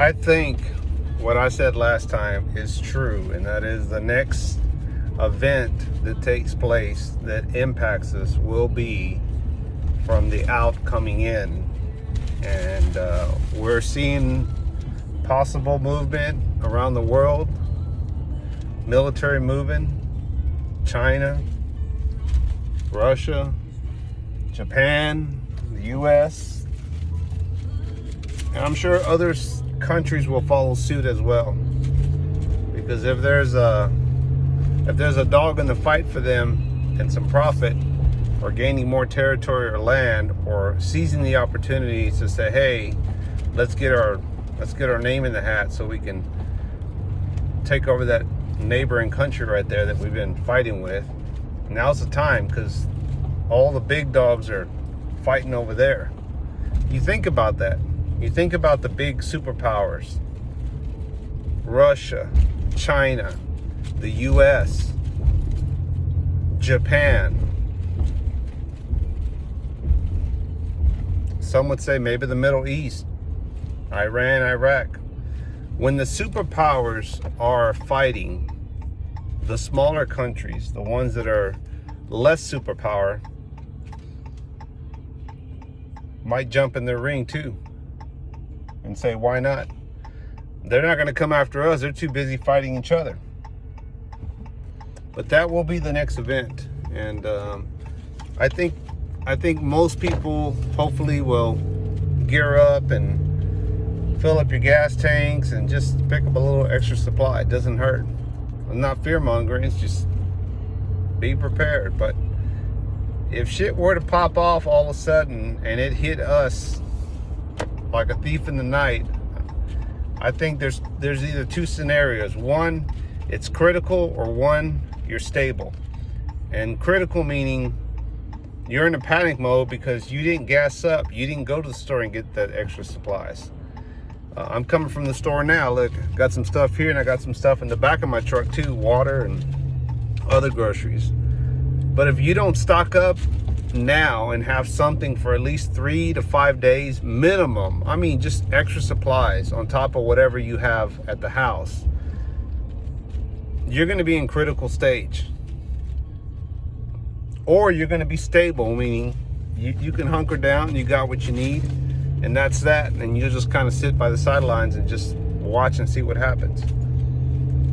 I think what I said last time is true, and that is the next event that takes place that impacts us will be from the out coming in. And we're seeing possible movement around the world, military movement, China, Russia, Japan, the US, and I'm sure other countries will follow suit as well. Because if there's a dog in the fight for them and some profit, or gaining more territory or land, or seizing the opportunity to say, hey, let's get our name in the hat so we can take over that neighboring country right there that we've been fighting with. Now's the time, because all the big dogs are fighting over there. You think about that. You think about the big superpowers: Russia, China, the US, Japan. Some would say maybe the Middle East, Iran, Iraq. When the superpowers are fighting, the smaller countries, the ones that are less superpower, might jump in their ring too and say, why not? They're not going to come after us. They're too busy fighting each other. But that will be the next event. And I think most people hopefully will gear up and fill up your gas tanks and just pick up a little extra supply. It doesn't hurt. I'm not fear mongering. It's just be prepared. But if shit were to pop off all of a sudden and it hit us like a thief in the night, I think there's either two scenarios. One, it's critical, or one, you're stable. And critical meaning you're in a panic mode because you didn't gas up. You didn't go to the store and get that extra supplies. I'm coming from the store now. Look, got some stuff here, and I got some stuff in the back of my truck too, water and other groceries. But if you don't stock up now and have something for at least 3 to 5 days minimum, I mean just extra supplies on top of whatever you have at the house, you're going to be in critical stage. Or you're going to be stable, meaning you can hunker down and you got what you need, and that's that. And you just kind of sit by the sidelines and just watch and see what happens.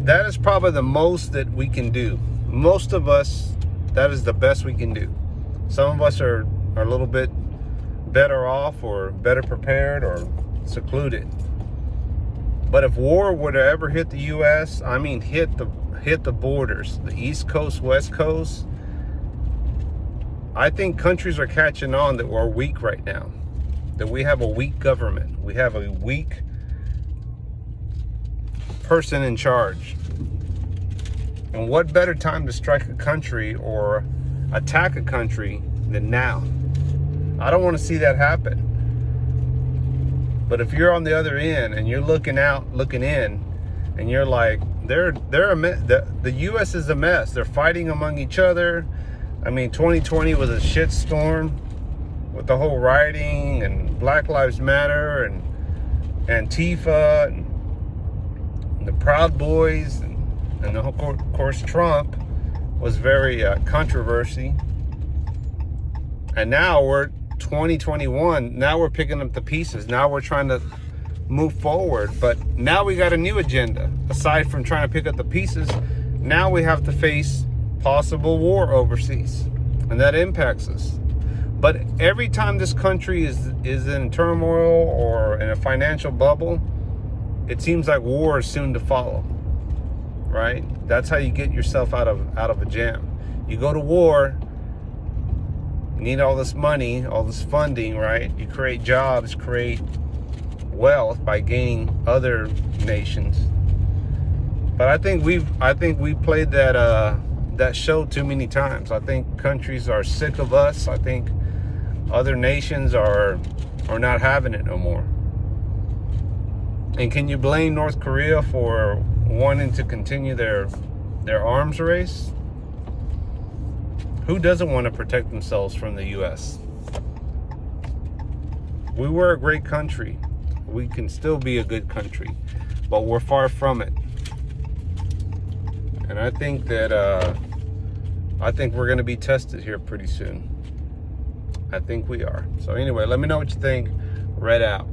That is probably the most that we can do. Most of us, that is the best we can do. Some of us are a little bit better off, or better prepared, or secluded. But if war were to ever hit the US, I mean hit the borders, the East Coast, West Coast, I think countries are catching on that we're weak right now. That we have a weak government. We have a weak person in charge. And what better time to strike a country or attack a country than now? I don't want to see that happen. But if you're on the other end and you're looking out, looking in, and you're like, the U.S. is a mess. They're fighting among each other. I mean, 2020 was a shitstorm with the whole rioting and Black Lives Matter and Antifa and the Proud Boys and of course Trump was very controversy. And now we're 2021. Now we're picking up the pieces. Now we're trying to move forward. But now we got a new agenda. Aside from trying to pick up the pieces, now we have to face possible war overseas, and that impacts us. But every time this country is in turmoil or in a financial bubble, it seems like war is soon to follow, right? That's how you get yourself out of a jam. You go to war, you need all this money, all this funding, right? You create jobs, create wealth by gaining other nations. But I think we played that show too many times. I think countries are sick of us. I think other nations are not having it no more. And can you blame North Korea for wanting to continue their arms race? Who doesn't want to protect themselves from the US? We were a great country. We can still be a good country, but we're far from it. And I think that we're going to be tested here pretty soon. I think we are. So anyway, let me know what you think. Red out.